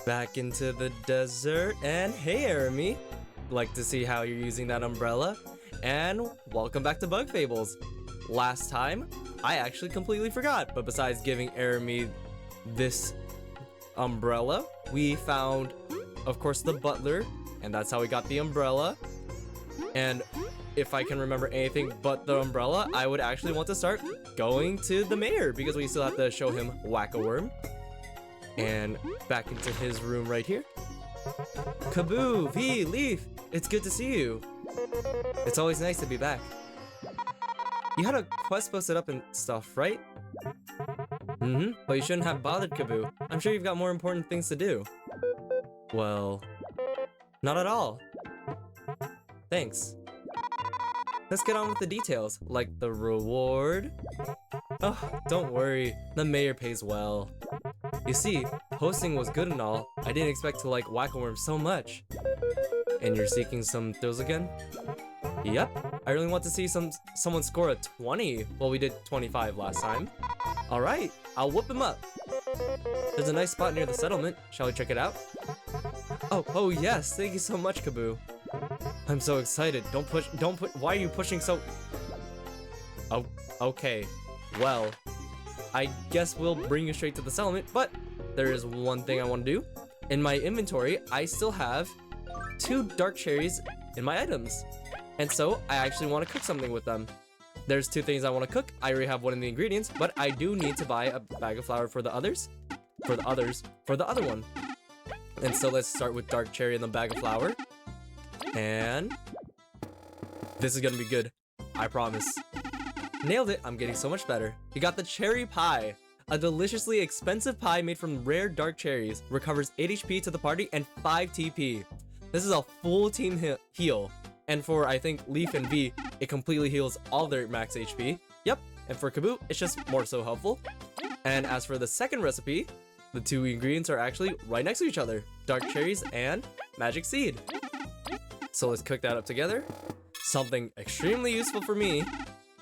Back into the desert, and hey Eremy! Like to see how you're using that umbrella, and welcome back to Bug Fables! Last time, I actually completely forgot, but besides giving Eremy this umbrella, we found, of course, the butler, and that's how we got the umbrella. And if I can remember anything but the umbrella, I would actually want to start going to the mayor, because we still have to show him Whack-A-Worm. And back into his room right here. Kaboo, V, Leaf, it's good to see you. It's always nice to be back. You had a quest posted up and stuff, right? But you shouldn't have bothered, Kaboo. I'm sure you've got more important things to do. Well, not at all. Thanks. Let's get on with the details, like the reward. Oh, don't worry, the mayor pays well. You see, hosting was good and all. I didn't expect to like Whack-A-Worm so much. And you're seeking some thrills again? Yep, I really want to see someone score a 20. Well, we did 25 last time. Alright, I'll whoop him up. There's a nice spot near the settlement. Shall we check it out? Oh yes, thank you so much, Kaboo. I'm so excited. Don't push, why are you pushing so... Oh, okay. Well, I guess we'll bring you straight to the settlement, but there is one thing I want to do. In my inventory, I still have 2 dark cherries in my items. And so, I actually want to cook something with them. There's 2 things I want to cook. I already have one of the ingredients, but I do need to buy a bag of flour for the others. For the other one. And so let's start with dark cherry and the bag of flour. And this is gonna be good. I promise. Nailed it, I'm getting so much better. You got the cherry pie. A deliciously expensive pie made from rare dark cherries. Recovers 8 HP to the party and 5 TP. This is a full team heal. And for, I think, Leaf and V, it completely heals all their max HP. Yep, and for Kaboo, it's just more so helpful. And as for the second recipe, the 2 ingredients are actually right next to each other. Dark cherries and magic seed. So let's cook that up together. Something extremely useful for me,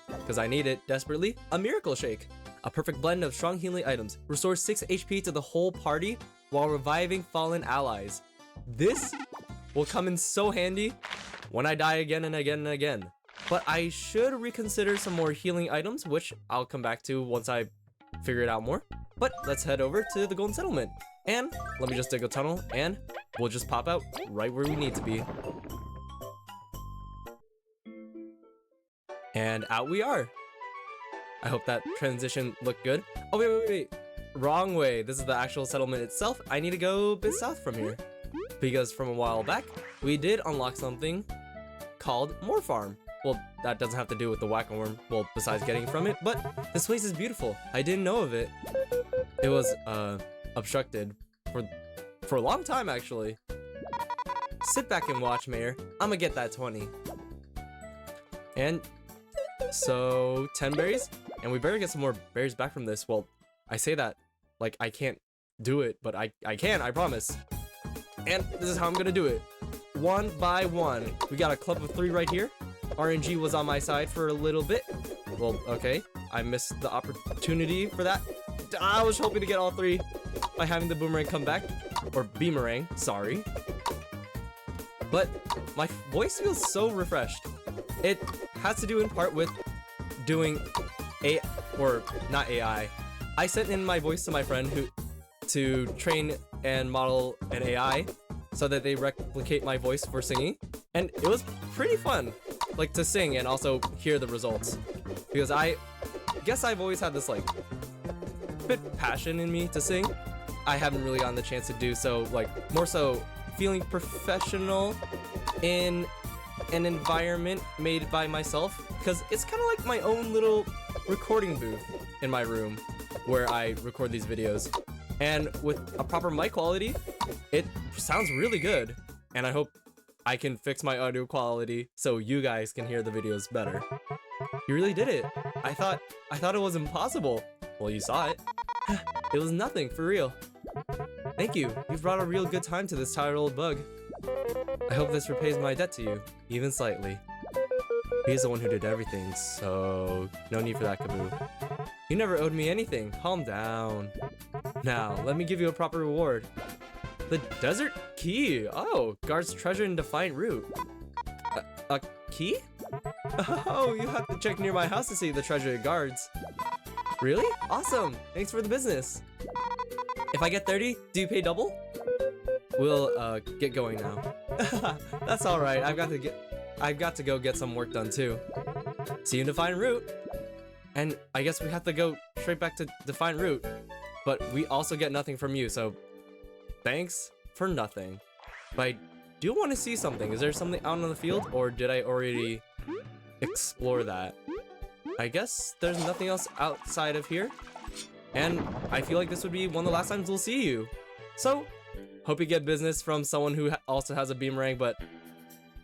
because I need it desperately, a miracle shake. A perfect blend of strong healing items. Restores 6 HP to the whole party while reviving fallen allies. This will come in so handy when I die again and again and again. But I should reconsider some more healing items, which I'll come back to once I figure it out more. But let's head over to the Golden Settlement. And let me just dig a tunnel and we'll just pop out right where we need to be. And out we are. I hope that transition looked good. Oh, wait. Wrong way. This is the actual settlement itself. I need to go a bit south from here. Because from a while back, we did unlock something called More Farm. Well, that doesn't have to do with the Whack-A-Worm, well, besides getting from it, but this place is beautiful. I didn't know of it. It was, obstructed for a long time, actually. Sit back and watch, Mayor. I'ma get that 20. And so 10 berries, and we better get some more berries back from this. Well, I say that like I can't do it, but I can, I promise. And this is how I'm gonna do it. 1 by 1. We got a club of 3 right here. RNG was on my side for a little bit. Well, okay, I missed the opportunity for that. I was hoping to get all 3 by having the boomerang come back, or beamerang, sorry. But my voice feels so refreshed. It has to do in part with doing not AI. I sent in my voice to my friend to train and model an AI so that they replicate my voice for singing, and it was pretty fun, like to sing and also hear the results, because I guess I've always had this like bit passion in me to sing. I haven't really gotten the chance to do so, like more so feeling professional in an environment made by myself, because it's kind of like my own little recording booth in my room where I record these videos, and with a proper mic quality it sounds really good, and I hope I can fix my audio quality so you guys can hear the videos better. You really did it. I thought it was impossible. Well, you saw it. It was nothing, for real. Thank you. You've brought a real good time to this tired old bug. I hope this repays my debt to you, even slightly. He's the one who did everything, so no need for that, Kaboo. You never owed me anything. Calm down. Now, let me give you a proper reward. The desert key. Oh, guards treasure in Defiant Root. A key? Oh, you have to check near my house to see the treasure it guards. Really? Awesome. Thanks for the business. If I get 30, do you pay double? We'll get going now. That's all right. I've got to go get some work done too. See you in Defiant Root. And I guess we have to go straight back to Defiant Root. But we also get nothing from you, so thanks for nothing. But I do want to see something. Is there something out on the field, or did I already explore that? I guess there's nothing else outside of here. And I feel like this would be one of the last times we'll see you. So, hope you get business from someone who also has a boomerang, but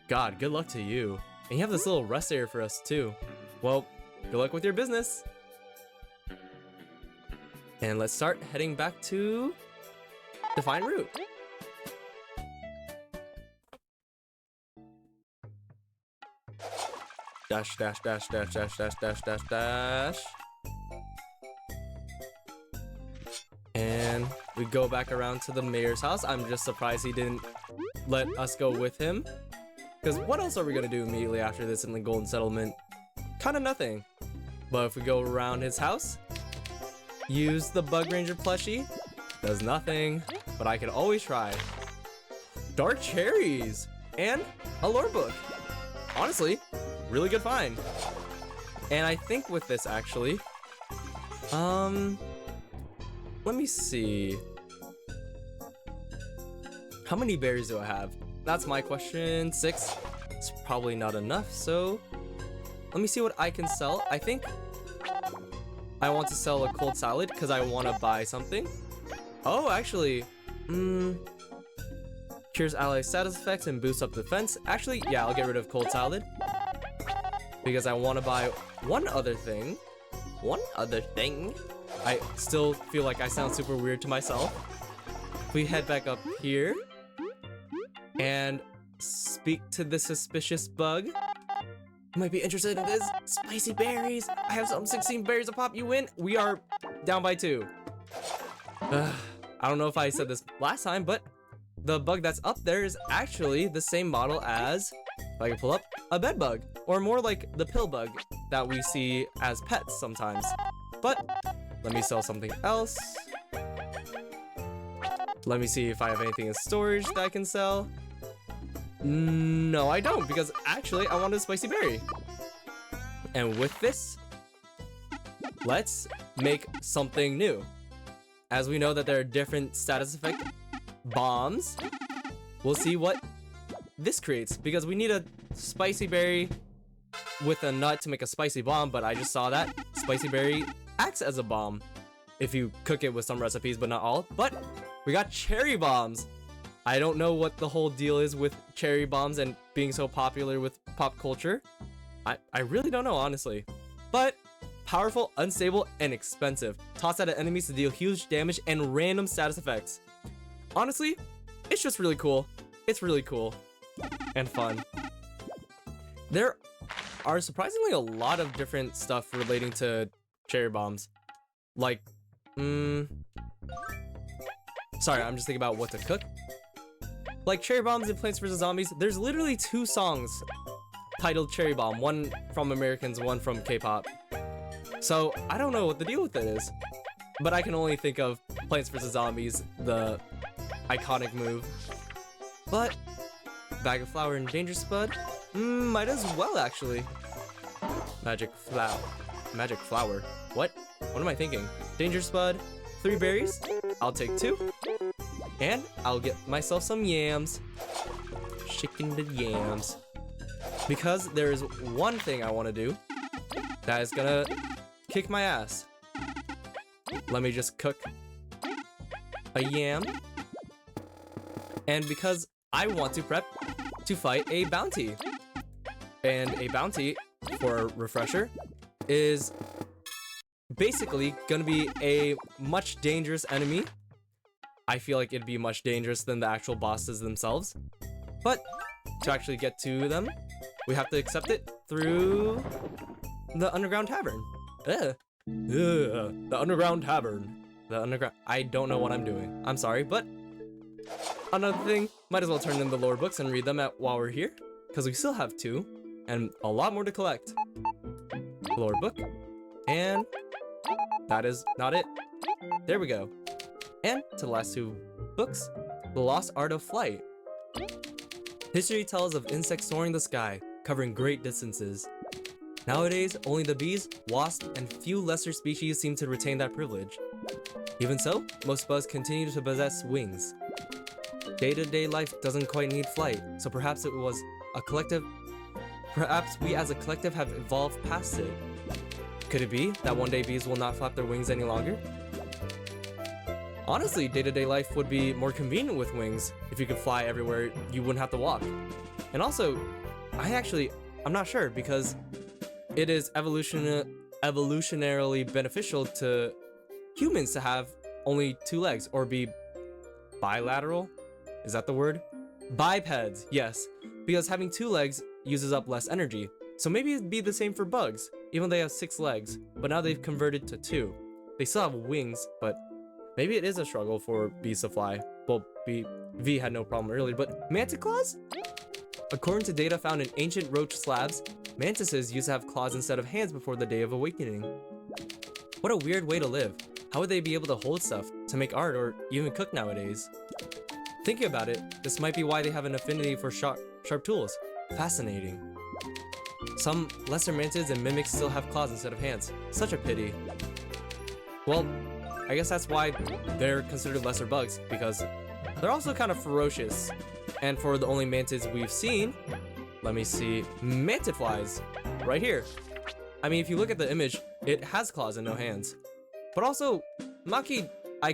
God, good luck to you. And you have this little rest area for us too. Well, good luck with your business. And let's start heading back to Defiant Root. Dash, dash, dash, dash, dash, dash, dash, dash, dash. And we go back around to the mayor's house. I'm just surprised he didn't let us go with him. Because what else are we going to do immediately after this in the Golden Settlement? Kind of nothing. But if we go around his house, use the Bug Ranger plushie, does nothing, but I can always try. Dark cherries and a lore book. Honestly, really good find. And I think with this actually, let me see. How many berries do I have? That's my question. 6. It's probably not enough, so let me see what I can sell. I think I want to sell a cold salad because I want to buy something. Oh, actually, cures ally status effects and boosts up defense. Actually, yeah, I'll get rid of cold salad because I want to buy one other thing. I still feel like I sound super weird to myself. We head back up here and speak to the suspicious bug. You might be interested in this. Spicy berries. I have some 16 berries to pop you in. We are down by 2. I don't know if I said this last time, but the bug that's up there is actually the same model as, if I can pull up, a bed bug. Or more like the pill bug that we see as pets sometimes. But let me sell something else. Let me see if I have anything in storage that I can sell. No, I don't, because actually I wanted a spicy berry. And with this, let's make something new. As we know that there are different status effect bombs, we'll see what this creates, because we need a spicy berry with a nut to make a spicy bomb, but I just saw that spicy berry acts as a bomb if you cook it with some recipes, but not all. But we got cherry bombs. I don't know what the whole deal is with cherry bombs and being so popular with pop culture. I really don't know, honestly. But powerful, unstable, and expensive. Toss at enemies to deal huge damage and random status effects. Honestly, it's just really cool. It's really cool and fun. There are surprisingly a lot of different stuff relating to cherry bombs. Like, sorry, I'm just thinking about what to cook. Like cherry bombs in Plants vs. Zombies, there's literally 2 songs titled Cherry Bomb. One from Americans, one from K-pop. So I don't know what the deal with it is. But I can only think of Plants vs. Zombies, the iconic move. But bag of flour and danger spud? Might as well actually. Magic flower. What? What am I thinking? Danger spud, 3 berries. I'll take 2. And I'll get myself some yams. Chicken the yams. Because there is one thing I want to do that is gonna kick my ass. Let me just cook a yam. And because I want to prep to fight a bounty. And a bounty, for a refresher, is basically gonna be a much dangerous enemy. I feel like it'd be much dangerous than the actual bosses themselves. But to actually get to them, we have to accept it through the underground tavern. The underground tavern. I don't know what I'm doing. I'm sorry, but Another thing, might as well turn in the lore books and read them while we're here, because we still have 2, and a lot more to collect. Lore book, and that is not it. There we go. And to the last 2 books, The Lost Art of Flight. History tells of insects soaring the sky, covering great distances. Nowadays, only the bees, wasps, and few lesser species seem to retain that privilege. Even so, most bugs continue to possess wings. Day-to-day life doesn't quite need flight, so perhaps it was a collective. Perhaps we as a collective have evolved past it. Could it be that one day bees will not flap their wings any longer? Honestly, day-to-day life would be more convenient with wings. If you could fly everywhere, you wouldn't have to walk. And also, I'm not sure, because it is evolutionarily beneficial to humans to have only 2 legs, or be bilateral? Is that the word? Bipeds, yes, because having 2 legs uses up less energy. So maybe it'd be the same for bugs, even though they have 6 legs, but now they've converted to 2. They still have wings, but maybe it is a struggle for bees to fly. Well, V had no problem earlier, but manticlaws? According to data found in ancient roach slabs, mantises used to have claws instead of hands before the Day of Awakening. What a weird way to live. How would they be able to hold stuff, to make art, or even cook nowadays? Thinking about it, this might be why they have an affinity for sharp tools. Fascinating. Some lesser mantids and mimics still have claws instead of hands. Such a pity. Well, I guess that's why they're considered lesser bugs, because they're also kind of ferocious. And for the only mantids we've seen, let me see, mantid flies, right here. I mean, if you look at the image, it has claws and no hands. But also, Maki, I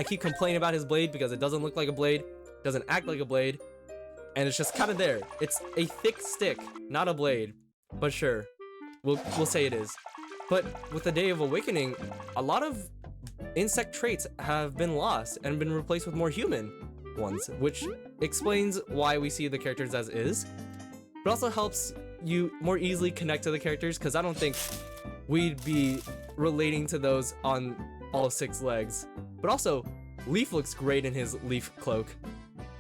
keep complaining about his blade because it doesn't look like a blade, doesn't act like a blade, and it's just kind of there. It's a thick stick, not a blade, but sure, we'll say it is. But with the Day of Awakening, a lot of insect traits have been lost and been replaced with more human ones, which explains why we see the characters as is, but also helps you more easily connect to the characters, because I don't think we'd be relating to those on all 6 legs. But also, Leaf looks great in his leaf cloak.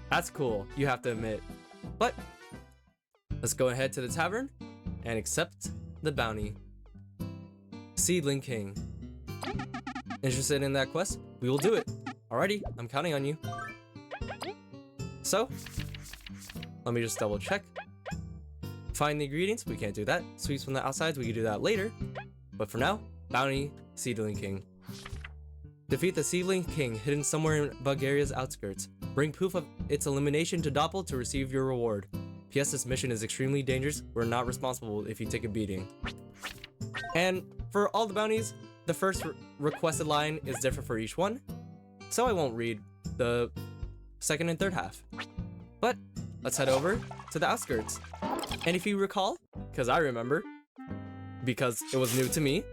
That's cool, you have to admit. But let's go ahead to the tavern and accept the bounty. Seedling King. Interested in that quest? We will do it. Alrighty, I'm counting on you. So, let me just double check. Find the ingredients, we can't do that. Sweeps from the outsides, we can do that later. But for now, bounty, Seedling King. Defeat the Seedling King hidden somewhere in Bulgaria's outskirts. Bring proof of its elimination to Doppel to receive your reward. P.S. This mission is extremely dangerous. We're not responsible if you take a beating. And for all the bounties, the first requested line is different for each one, so I won't read the second and third half. But let's head over to the outskirts. And if you recall, because I remember, because it was new to me,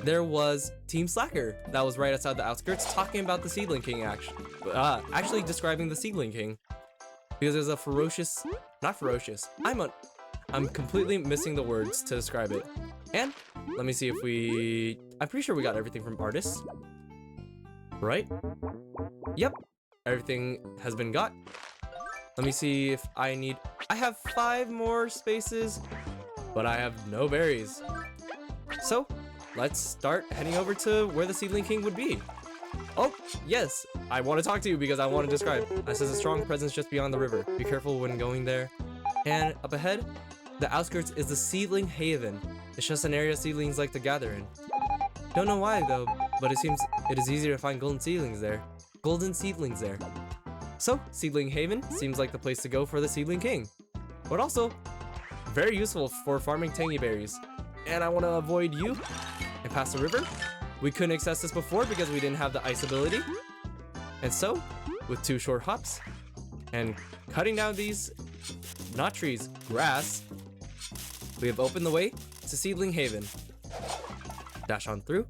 there was Team Slacker that was right outside the outskirts talking about the Seedling King, actually describing the Seedling King. Because there's a ferocious, not ferocious, I'm completely missing the words to describe it. And let me see if I'm pretty sure we got everything from artists, right? Yep, everything has been got. Let me see if I have 5 more spaces, but I have no berries. So let's start heading over to where the Seedling King would be. Oh, yes, I want to talk to you because I want to describe. It says a strong presence just beyond the river. Be careful when going there. And up ahead, the outskirts is the Seedling Haven. It's just an area seedlings like to gather in. Don't know why though, but it seems it is easier to find golden seedlings there. So, Seedling Haven seems like the place to go for the Seedling King. But also, very useful for farming tangy berries. And I want to avoid you and pass the river. We couldn't access this before because we didn't have the ice ability. And so, with 2 short hops and cutting down these, not trees, grass, we have opened the way to Seedling Haven. Dash on through.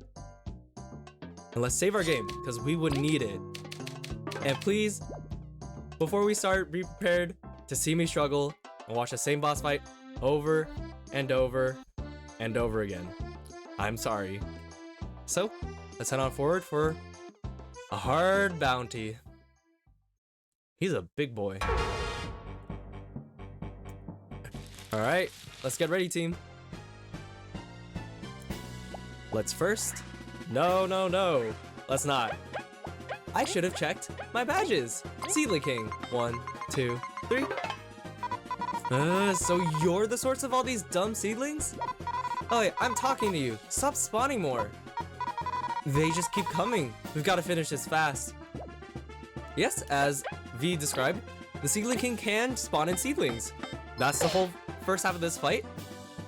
And let's save our game, because we would need it. And please, before we start, be prepared to see me struggle and watch the same boss fight over and over and over again. I'm sorry. So, let's head on forward for a hard bounty. He's a big boy. Alright, let's get ready, team. Let's first... No. Let's not. I should have checked my badges. Seedling King. 1, 2, 3. So you're the source of all these dumb seedlings? Oh yeah, I'm talking to you. Stop spawning more. They just keep coming. We've got to finish this fast. Yes, as V described, the Seedling King can spawn in seedlings. That's the whole first half of this fight.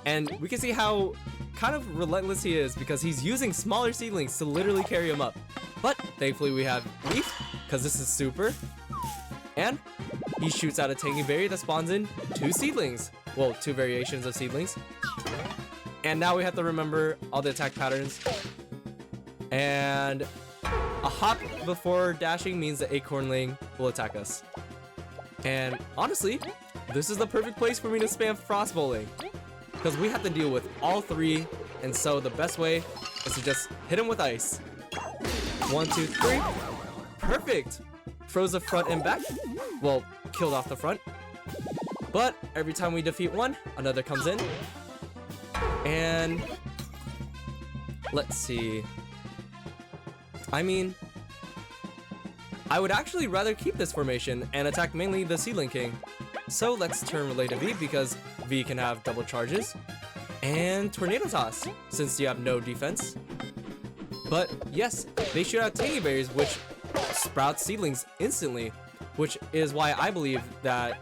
And we can see how kind of relentless he is because he's using smaller seedlings to literally carry him up. But thankfully we have Leaf, because this is super. And he shoots out a tangy berry that spawns in 2 seedlings. Well, 2 variations of seedlings. And now we have to remember all the attack patterns. And a hop before dashing means the acornling will attack us. And honestly, this is the perfect place for me to spam frost bowling, because we have to deal with all 3, and so the best way is to just hit him with ice. 1, 2, 3. Perfect! Froze the front and back. Well, killed off the front. But every time we defeat one, another comes in. And let's see. I mean, I would actually rather keep this formation and attack mainly the Seedling King. So let's turn Relay to V because V can have double charges. And Tornado Toss, since you have no defense. But yes, they shoot out tangy berries, which sprout seedlings instantly, which is why I believe that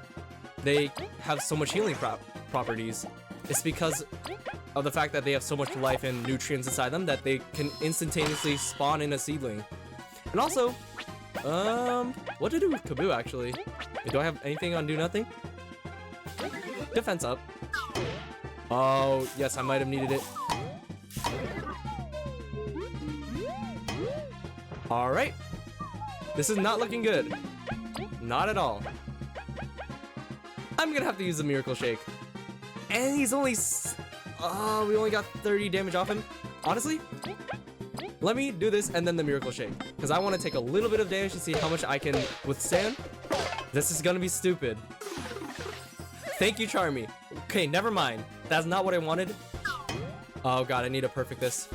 they have so much healing properties. It's because of the fact that they have so much life and nutrients inside them that they can instantaneously spawn in a seedling. And also, what to do with Kaboo actually? Do I have anything on Do Nothing? Defense up. Oh, yes, I might have needed it. Alright. This is not looking good. Not at all. I'm gonna have to use the Miracle Shake. And he's only... Oh, we only got 30 damage off him. Honestly, let me do this and then the Miracle Shake, because I want to take a little bit of damage to see how much I can withstand. This is gonna be stupid. Thank you, Charmy. Okay, never mind. That's not what I wanted. Oh god, I need to perfect this.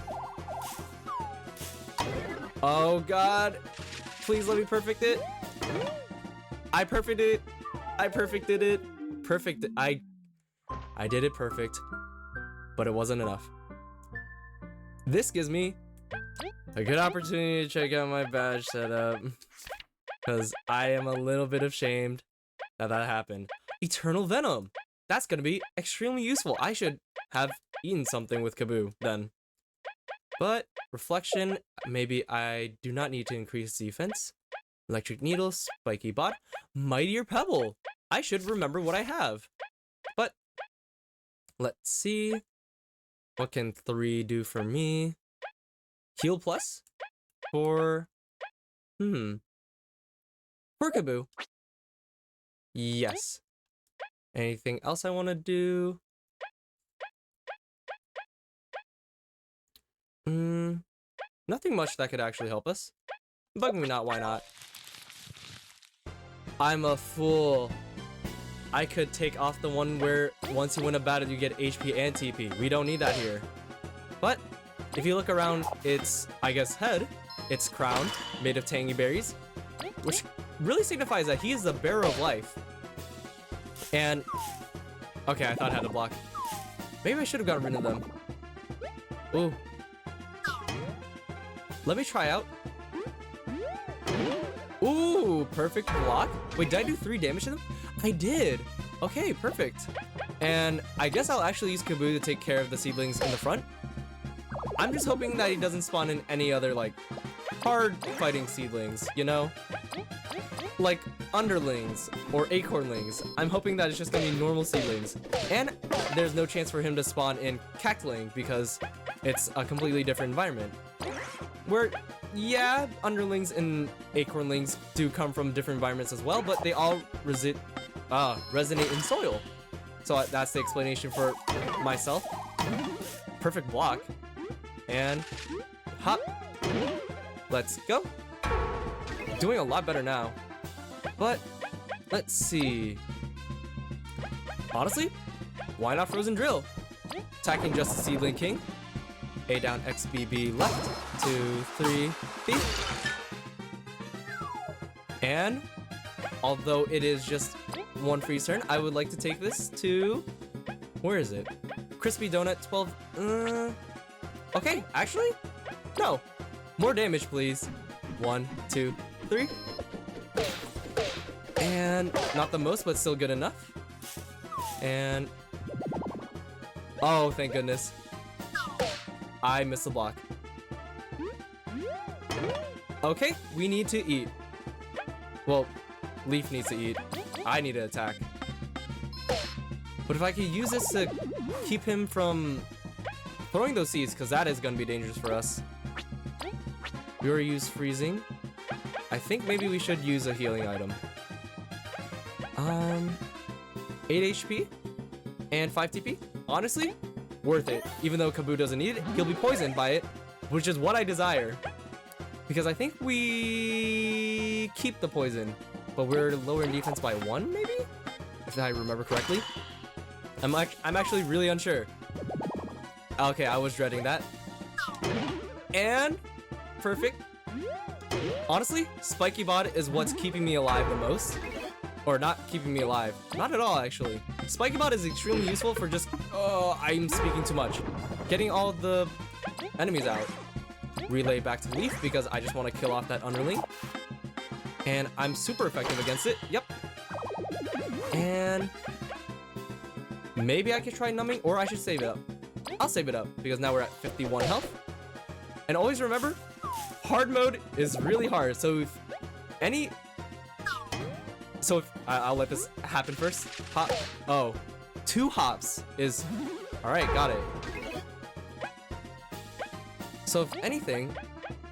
Oh god. Please let me perfect it. I perfected it. I perfected it. Perfect. I did it perfect. But it wasn't enough. This gives me a good opportunity to check out my badge setup. Because I am a little bit ashamed that happened. Eternal Venom. That's going to be extremely useful. I should have eaten something with Kaboo then. But Reflection, maybe I do not need to increase defense. Electric Needle, Spiky Bot, Mightier Pebble. I should remember what I have. But let's see. What can 3 do for me? Heal Plus for Kaboo. Yes. Anything else I want to do? Nothing much that could actually help us. Bug me not, why not? I'm a fool. I could take off the one where once you win a battle you get HP and TP. We don't need that here. But if you look around its, I guess, head, its crown, made of tangy berries, which really signifies that he is the bearer of life. And, okay, I thought I had to block. Maybe I should have gotten rid of them. Ooh. Let me try out. Ooh, perfect block. Wait, did I do 3 damage to them? I did. Okay, perfect. And I guess I'll actually use Kaboo to take care of the seedlings in the front. I'm just hoping that he doesn't spawn in any other, like, hard fighting seedlings, you know? Like underlings or acornlings. I'm hoping that it's just gonna be normal seedlings. And there's no chance for him to spawn in cactling because it's a completely different environment. Where, yeah, underlings and acornlings do come from different environments as well, but they all resonate in soil. So that's the explanation for myself. Perfect block. And hop. Let's go. Doing a lot better now. But Let's see. Honestly, why not Frozen Drill? Attacking just the Seedling King. A down, X, B, B, left. 2, 3, B. And although it is just one freeze turn, I would like to take this to... Where is it? Crispy Donut, 12... Okay, actually? No. More damage, please. 1, 2, 3. And not the most, but still good enough. And... Oh, thank goodness. I missed the block. Okay, we need to eat. Well, Leaf needs to eat. I need to attack. But if I could use this to keep him from throwing those seeds, because that is going to be dangerous for us. We already used freezing. I think maybe we should use a healing item. 8 HP and 5 TP. Honestly, worth it. Even though Kaboo doesn't need it, he'll be poisoned by it, which is what I desire. Because I think we keep the poison, but we're lower in defense by 1, maybe? If I remember correctly. I'm actually really unsure. Okay, I was dreading that. And perfect. Honestly, Spiky Bod is what's keeping me alive the most. Or not keeping me alive. Not at all, actually. Spiky Bod is extremely useful for just... Oh, I'm speaking too much. Getting all the enemies out. Relay back to Leaf because I just want to kill off that underling. And I'm super effective against it. Yep. And... maybe I could try numbing, or I should save it up. I'll save it up, because now we're at 51 health. And always remember, hard mode is really hard, so if any... So if... I'll let this happen first. Hop. Oh. 2 hops is... Alright, got it. So if anything,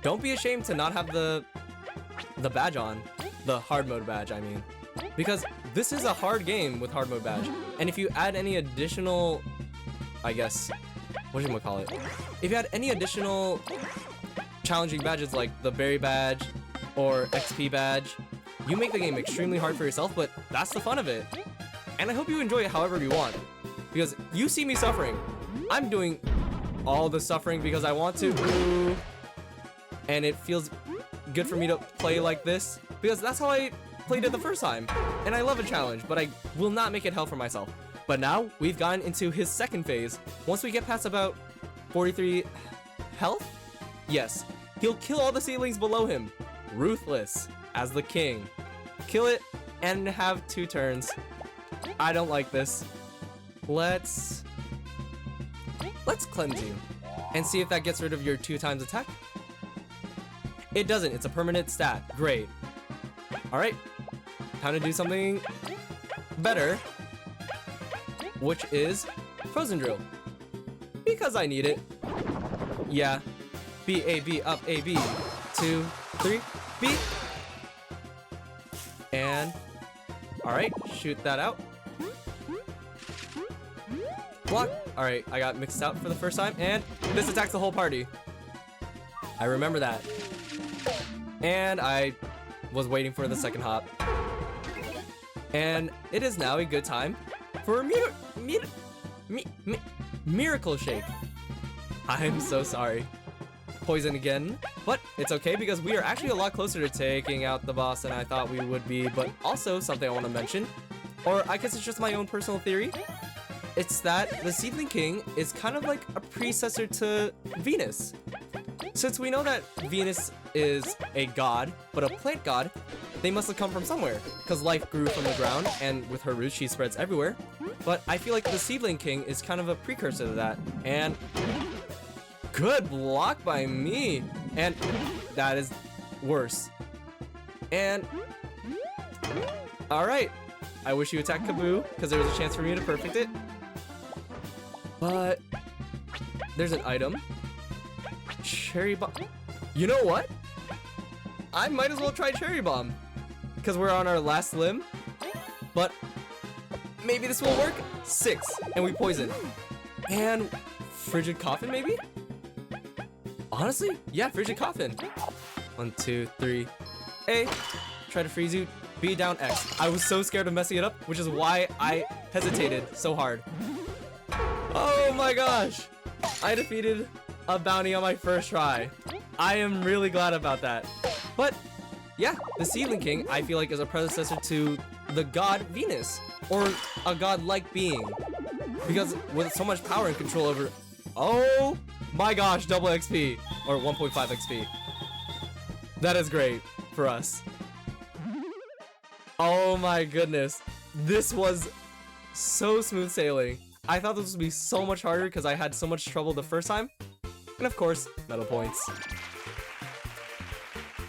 don't be ashamed to not have the badge on. The hard mode badge, I mean. Because this is a hard game with hard mode badge. And if you add any additional... I guess... whatchamacallit? If you add any additional challenging badges like the berry badge or XP badge, you make the game extremely hard for yourself, but that's the fun of it. And I hope you enjoy it however you want. Because you see me suffering. I'm doing all the suffering because I want to. And it feels good for me to play like this. Because that's how I played it the first time. And I love a challenge, but I will not make it hell for myself. But now we've gotten into his second phase. Once we get past about 43 health, yes, he'll kill all the seedlings below him. Ruthless as the king. Kill it and have 2 turns. I don't like this. Let's cleanse you and see if that gets rid of your 2 times attack. It doesn't. It's a permanent stat. Great. All right. Time to do something better, which is Frozen Drill. Because I need it. Yeah. B, A, B, up, A, B. 2, 3, B. And, alright, shoot that out. Block. Alright, I got mixed out for the first time, and this attacks the whole party. I remember that. And I was waiting for the second hop. And it is now a good time for a Miracle Shake. I'm so sorry. Poison again, but it's okay because we are actually a lot closer to taking out the boss than I thought we would be. But also something I want to mention, or I guess it's just my own personal theory, it's that the Seedling King is kind of like a predecessor to Venus. Since we know that Venus is a god, but a plant god, they must have come from somewhere, because life grew from the ground, and with her roots she spreads everywhere. But I feel like the Seedling King is kind of a precursor to that, and good block by me, and that is worse. And alright, I wish you attacked Kaboo, because there was a chance for me to perfect it. But there's an item. Cherry Bomb. You know what? I might as well try Cherry Bomb, because we're on our last limb. But maybe this will work. 6, and we poison. And Frigid Coffin, maybe? Honestly, yeah, Frigid Coffin. 1, 2, 3. A. Try to freeze you. B down X. I was so scared of messing it up, which is why I hesitated so hard. Oh my gosh! I defeated a bounty on my first try. I am really glad about that. But yeah, the Seedling King, I feel like, is a predecessor to the god Venus, or a god-like being. Because with so much power and control over... Oh my gosh, double XP, or 1.5 XP. That is great for us. Oh my goodness. This was so smooth sailing. I thought this would be so much harder because I had so much trouble the first time. And of course, medal points.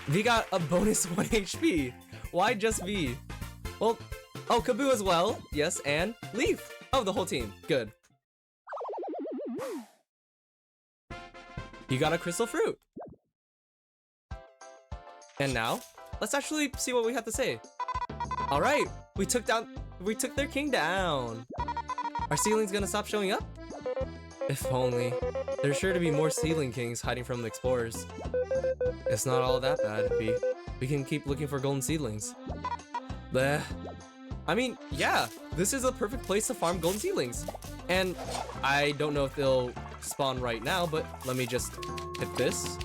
V got a bonus 1 HP. Why just V? Well, oh, Kaboo as well. Yes, and Leaf. Oh, the whole team. Good. You got a crystal fruit. And now, let's actually see what we have to say. All right, we took their king down. Are Seedlings gonna stop showing up? If only. There's sure to be more Seedling Kings hiding from the explorers. It's not all that bad, we can keep looking for golden seedlings. Bleh. I mean, yeah, this is a perfect place to farm golden seedlings. And I don't know if they'll spawn right now, but let me just hit this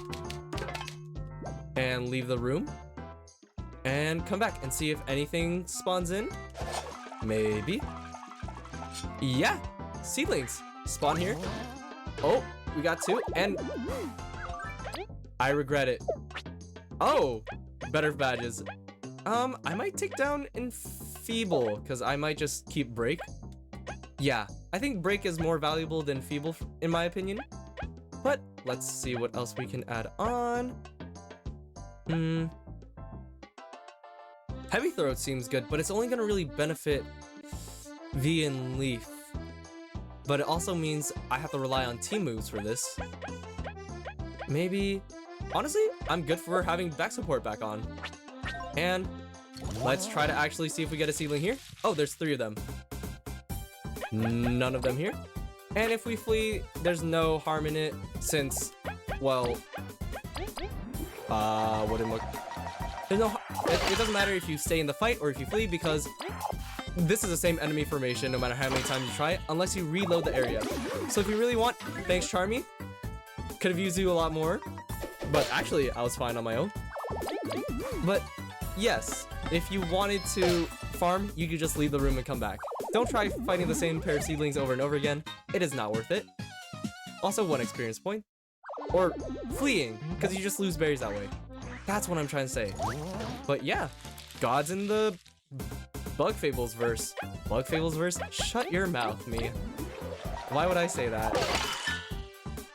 and leave the room and come back and see if anything spawns in. Maybe. Yeah, seedlings spawn here. Oh, we got 2, and I regret it. Oh, better badges. I might take down in Feeble, because I might just keep Break. Yeah, I think Break is more valuable than Feeble, in my opinion. But let's see what else we can add on. Heavy Throat seems good, but it's only going to really benefit V and Leaf. But it also means I have to rely on team moves for this. Maybe... Honestly, I'm good for having back support back on. And let's try to actually see if we get a seedling here. Oh, there's 3 of them. None of them here. And if we flee, there's no harm in it since, well... wouldn't look... There's no... It doesn't matter if you stay in the fight or if you flee, because this is the same enemy formation no matter how many times you try it, unless you reload the area. So if you really want, thanks Charmy. Could have used you a lot more. But actually, I was fine on my own. But yes, if you wanted to farm, you could just leave the room and come back. Don't try fighting the same pair of seedlings over and over again. It is not worth it. Also, 1 experience point. Or fleeing, because you just lose berries that way. That's what I'm trying to say. But yeah, gods in the Bug Fables verse. Bug Fables verse? Shut your mouth, me. Why would I say that?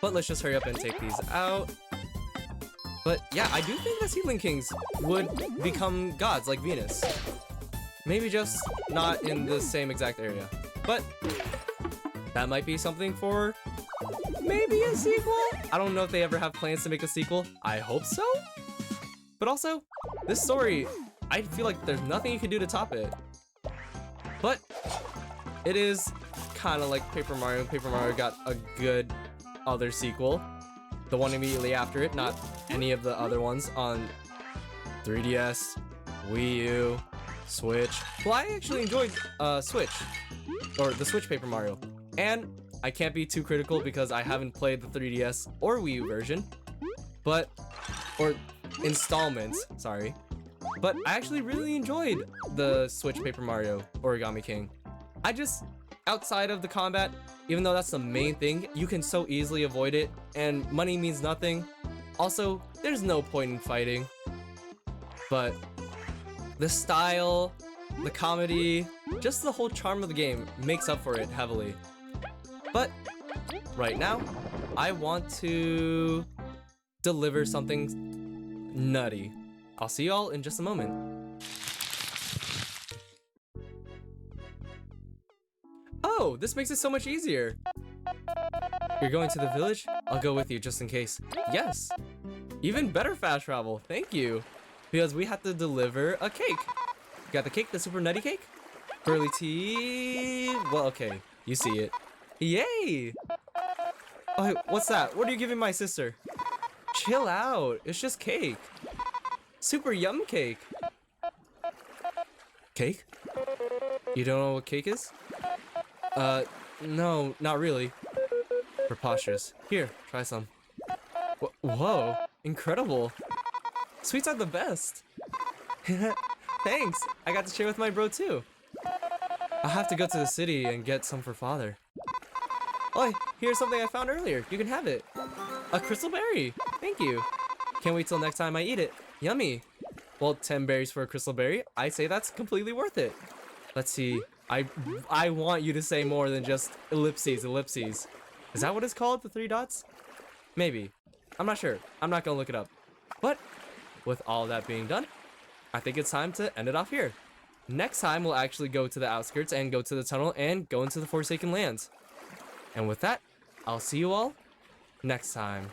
But let's just hurry up and take these out. But yeah, I do think the Seedling Kings would become gods like Venus. Maybe just not in the same exact area. But that might be something for maybe a sequel? I don't know if they ever have plans to make a sequel. I hope so. But also, this story, I feel like there's nothing you can do to top it. But it is kind of like Paper Mario. Paper Mario got a good other sequel. The one immediately after it, not any of the other ones on 3DS, Wii U, Switch. Well, I actually enjoyed Switch, or the Switch Paper Mario. And I can't be too critical because I haven't played the 3DS or Wii U version, but, or installments, sorry. But I actually really enjoyed the Switch Paper Mario Origami King. I just, outside of the combat, even though that's the main thing, you can so easily avoid it, and money means nothing. Also, there's no point in fighting. But the style, the comedy, just the whole charm of the game makes up for it heavily. But right now, I want to deliver something nutty. I'll see y'all in just a moment. Oh, this makes it so much easier. You're going to the village? I'll go with you just in case. Yes. Even better fast travel. Thank you. Because we have to deliver a cake. You got the cake, the super nutty cake? Pearly tea. Well, okay. You see it. Yay. Oh, what's that? What are you giving my sister? Chill out. It's just cake. Super yum cake. Cake? You don't know what cake is? No, not really. Preposterous. Here, try some. Whoa, incredible. Sweets are the best. Thanks, I got to share with my bro too. I'll have to go to the city and get some for father. Oh, here's something I found earlier. You can have it. A crystal berry. Thank you. Can't wait till next time I eat it. Yummy. Well, 10 berries for a crystal berry. I say that's completely worth it. Let's see. I want you to say more than just ellipses. Is that what it's called, the 3 dots? Maybe. I'm not sure. I'm not gonna look it up. But with all that being done, I think it's time to end it off here. Next time, we'll actually go to the outskirts and go to the tunnel and go into the Forsaken Lands. And with that, I'll see you all next time.